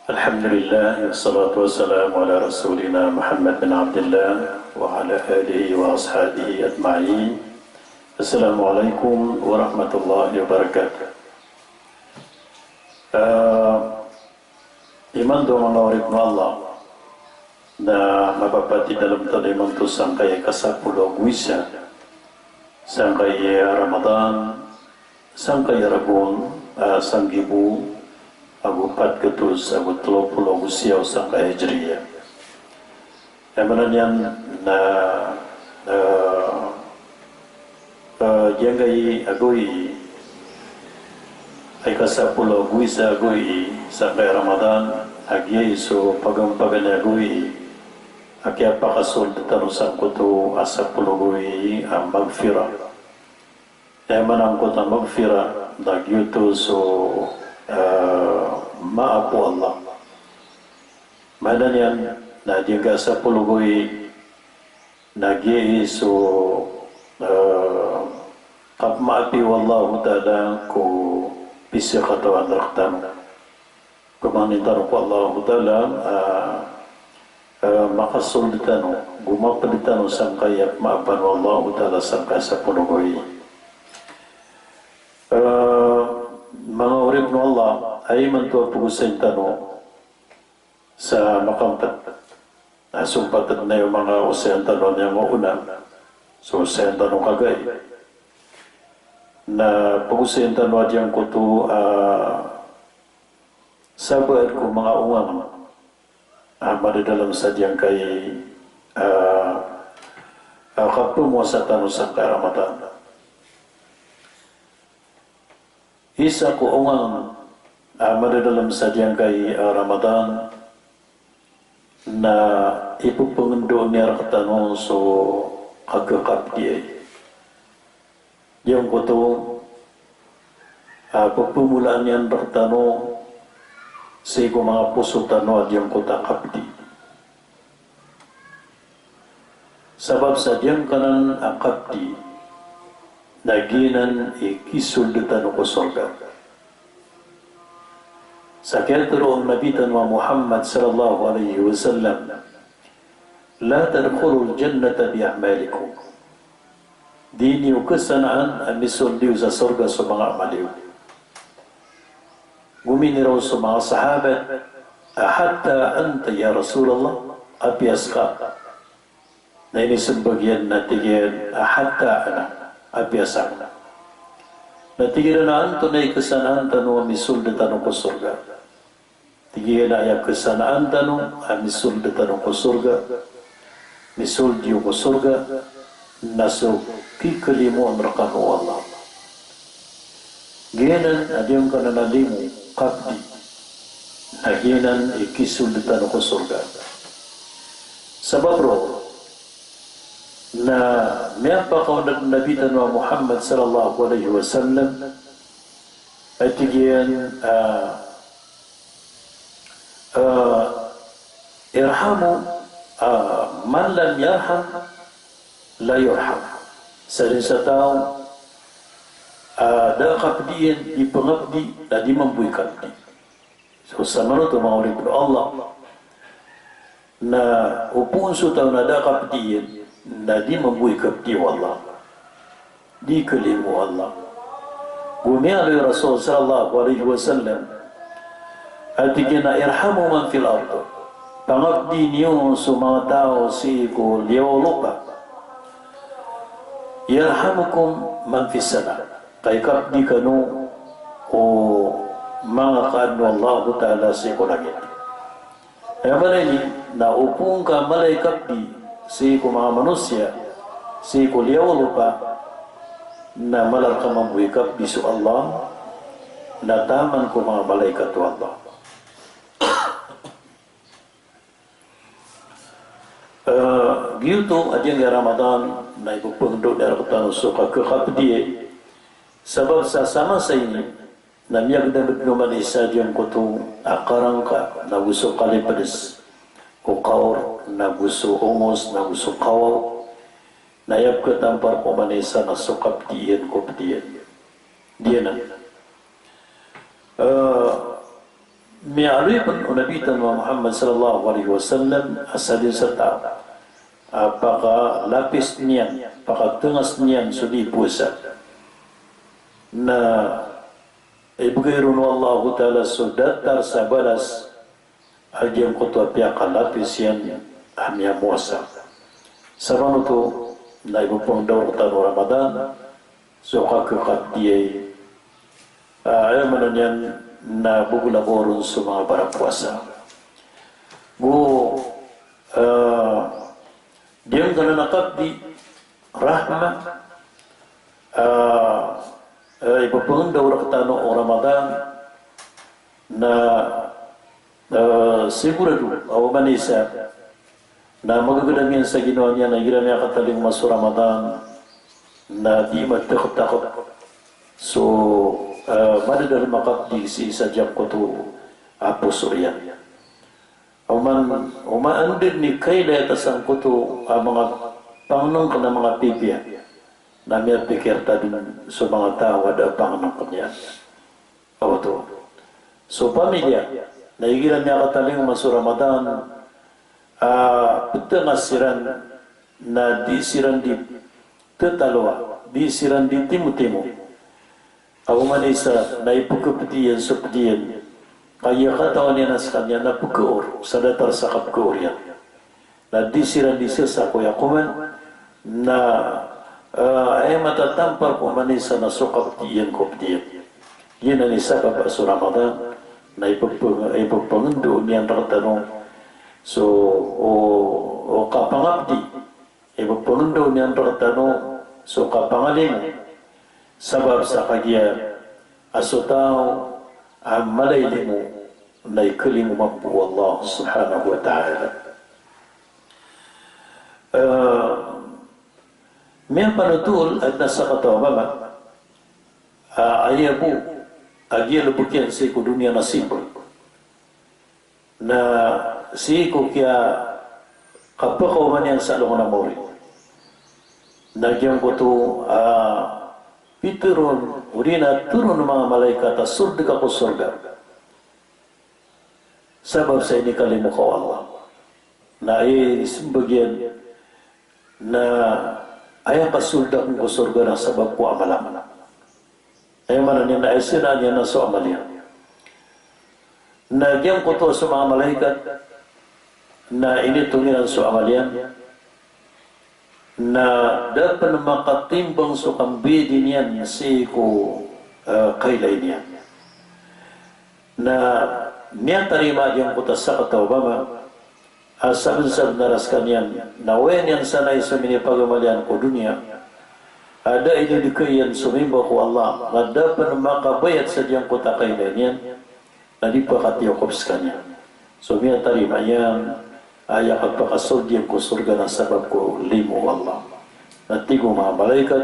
Alhamdulillah, wassalatu wassalamu ala rasulina Muhammad bin Abdullah wa ala alihi wa ashabihi ajma'in. Assalamualaikum warahmatullahi wabarakatuh. Iman do mga urip Allah na mapapati dalam taliman to sangkay kasapulo guisa, sangkay Ramadan, sangkay Rabon, sanggibu Agupat ketus agut 30 usia sangka hijriyah. Yang mana yang jangai agui ay kasapulo guisa agui sampai Ramadan agi so pagam-pagan agui akia pakasul tanusan kutu asapulo gui magfirah. Yang mana angkota magfirah dagyuto so maafu Allah. Madanya na jaga 10 goi nagi so qab maafi wallahu ta'ala ko bisa khatawan raktan kumanitar ko Allah ta'ala makasul ditano gumapa ditano sangkaya maafan wallahu ta'ala sangka 10 goi mga urip no Allah ay man to pugusin tano sa makampat sumpatan na yung mga usayan tano niya mauna so usayan tano kagay na pugusin tano at yung kuto sabat ko mga umam madadalam sa diyang kay kapumo sa tano sa karamatan isa ko ungang madadalam sa diyang kay Ramadan na ipupungendo niya rakatano so kagakapdi ay yung ko to pagpumulaan niyan rakatano sa ko mga puso tano at yung ko takapdi sabab sa diyang kanan akapdi naginan ikisuldutan ko surga. Sakya turun Nabi tanwa Muhammad sallallahu alaihi wasallam, la tadkhulul jannata bi a'malikum. Dini kesanaan amisuldiu sa surga sa mga amaliw. Gumini raw sa mga sahabat, hatta anta ya Rasulullah, apias ka. Na ini sebagian natigyan, hatta ana. Abiasa natigilan na anto na ikasanaan tano amisulda tano ko surga tigilan na ay kasanaan tano amisulda tano ko surga misuldiyo ko surga naso kikalimu ang rakano Allah ginan adiyong kananalimu kapdi naginan ikisulda tano ko surga sabab ro na miyapa kau Nabi tanwa Muhammad sallallahu alaihi wasallam ay tigiyan irhamu man lam yarham la yurham sa tao da kapdiyan di pengabdi da di mampuy kapdi so sa manut maurib Allah na upun su tao na da kapdiyan na di membuih kapdi wallah di kelimu Allah gumia li Rasul sallallahu alaihi wasallam atigina irhamu man fil ardh pangabdi niyo sumama tao si ko liyaw lupa yarhamukum man fis sama kay kapdi kanu o mga kaadno Allah ta'ala si ko langit kaya malay na upung ka malay kapdi si ko mga manusia si ko liyaw lupa na malar ka mabuhikap bisu Allah na taman ko mga malaikat to Allah giyuto adiyang Ramadan na ipupundok na rakatan suka kakapdi sabab sa sama sa ini na miyag na naman isa diyang kuto akarang ka na gusto kalipadis ko kaor na gusto umos na gusto kawaw nayab ka tampar ko manisa na sukap diyan ko diyan diyan na alui pun Nabi Muhammad sallallahu alaihi wasallam asalin serta apakah lapis nian apakah tengah nian sudi puasa na ibgairun wallahu ta'ala sudatar sabalas agian kutua pihak lapis yang hamia puasa sabang itu na ibu pengdaur tahun Ramadan suka kekatiai ayam menanyan na bugula borun semua para puasa. Dia kena nakap di rahmat ibu pengendau ketano Ramadan na siguradu aw manisa na magagandangin sa ginawa niya na gira kataling masuk Ramadan na di matakot so mana dalam makap di si sajak kutu apa surya Uma andin ni kaila atasang kutu mga pangnong kana mga pipya na miya pikir tadi so mga tao ada pangnong kanya o to so pamilya naigilan niya kataling masuk Ramadan petengah siran na di siran di tetalwa di siran di timu-timu Aku manisa na ipukupdiyan supdiyan kaya katawan niya naskanya na pukur sadatar sakap kuuryan na disiran disisa ko yakuman na ay matatampar ko manisa na sukap diyan kupdiyan yun ang isa pa sa Ramadan na ipagpangendo niyan rakatanong so o kapangabdi ipagpangendo niyan rakatanong so kapangaling sebab sakajia asutau amalaylimu na ikalimu mampu Allah subhanahu wa ta'ala miyan panutul at nasa katawamama ayabu agia lupukian siku dunia nasibul na siku kia kapakawaman yang sa loko na mori nagyang ko to Piturun, urina turun mga malaikat surga ko surga. Sebab saya ini kali muka Allah. Na sebagian na ayah pasurda ko surga na sebab ko amalan. Ayah mana niya na esina niya na so amalian. Na diyan ko to sa mga malaikat na ini tunginan so amalian. Na dapat makatimbang sa kambidin yan si ko kailay niya na niya tarima yung kutas sa katawbama asabin-sab naraskan yan na wen yan sanay sa minipagumalian ko dunia ada inidikayan sumimba ko Allah na dapat makabayat sa diyang kuta kailay niyan na di pa katiyokopskan yan so niya tarima yan ayah pagpakasod diyan ko surga na sabab ko limu Allah nanti ko mga malaikat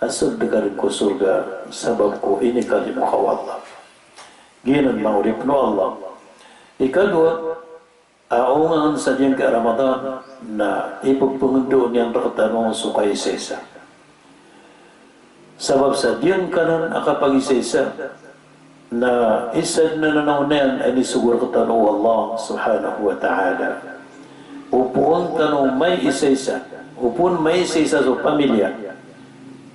asod degarin ko surga sabab ko ini kalimu ka Allah ginan maurip no Allah ikadua aungan sa diyan ka Ramadan na ipagpungendo niyan rakatanong sukay sesa sabab sa diyan kanan akapag-isesa na isad na nanaunan ay nisugur katanong Allah subhanahu wa ta'ala upun tanong may isa-isa upun may isa-isa sa pamilya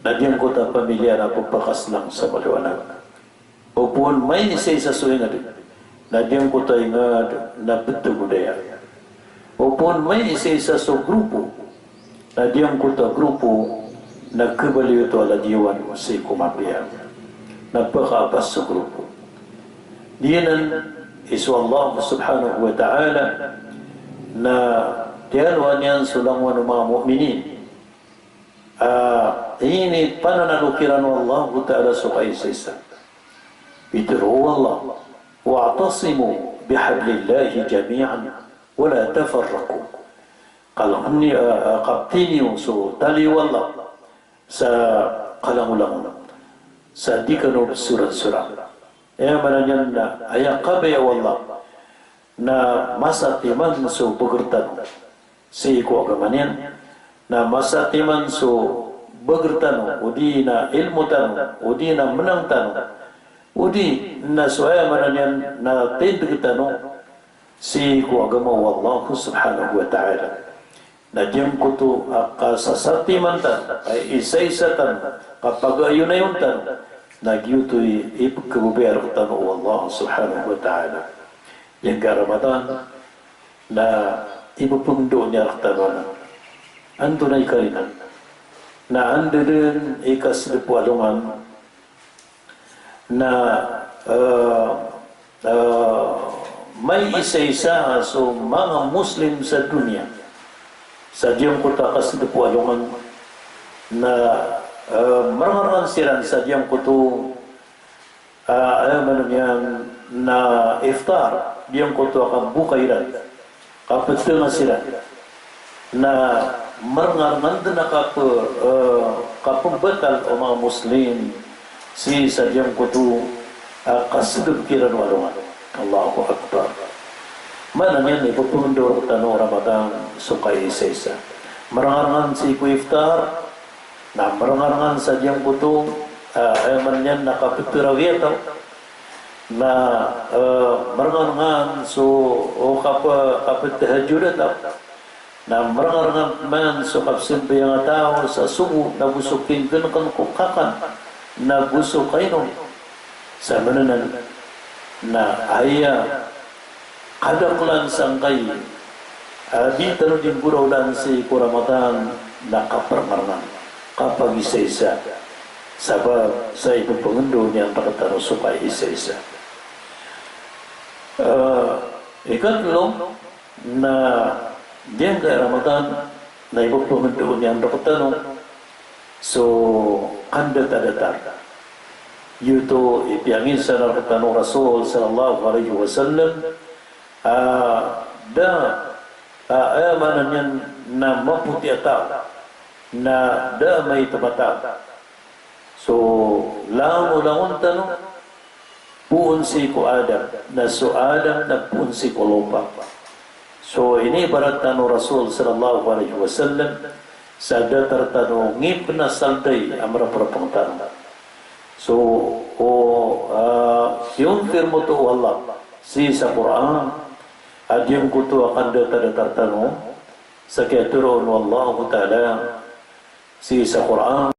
na diyang kota pamilya na pagpakas lang sa maliwanag upun may isa-isa sa ingad na diyang kota ingad na betul budaya upun may isa-isa sa grupo na diyang kota grupo na kebaliw ito ala diwan sa kumapia nagpakapas sa grupo diyanan isu Allah subhanahu wa ta'ala na tialwan yan sulangwan ng mga mu'minin ini pananalukiran Allah ta'ala sukaisisa bitiru Allah wa'tasimu bihablillahi jami'an wala tafarraku kalau ini kaptini so tali wallah sa kalangulang sa di kanu surat-surat mananyan na ayakabe wallah na masa timan so begertan si ko agamanian na masa timan so begertan udina ilmu tan udina menang tan udi na suaya mananyan na tindu kita no si ku agama wallahu subhanahu wa ta'ala na diyang kutu akasasati mantan ay isa-isatan kapag ayunayuntan na giyutoy ipagkabubayar kita no wallahu subhanahu wa ta'ala yang ka Ramadan na ipupundo niya kita no ando na ikarinan na ando din ikaslipualungan na may isa-isa so mga Muslim sa dunia sa diyang kuta kaslipualungan na marangaran siran sa diyang kuto na iftar diyang kuto akang bukairan kapatulungan sila na marangaran din na kapumbatal o mga Muslim si sa diyang kuto kasilubkiran walungan Allahu Akbar mana yan ipupundo tano Ramadan sukay isa-isa marangaran si ku iftar na marangaran sa diyang kuto man yan nakapiturawiyato na marangaran so o kapitahajudat na marangaran man so kapsimbayang tao sa sumo na busukin ganun kukakan na busuk kayo sa mananan na aya kadaklan sangkay di tanong din burawlan si Ramadan na kaparngarnan kapag isa-isa sabab sa ipupungundo niya ang nakataro supay isa-isa ikatlo na diyan kay Ramadan na ipupungundo niya ang nakataro so kanda tadatar yuto ipiyangin sa nakatano Rasul sallallahu alaihi wasallam da ayamanan yan na maputi ataw na da may tabataw so langon tanong puun si ko Adam na so Adam na puun si ko lupa so ini barat tano Rasul sallallahu alaihi wasallam sa datar tanong ngip na salday amra parapang tanong so yung firmo to Allah si sa Quran at yung kuto akan datar tanong sa kaya turon wallahu ta'ala si sa Quran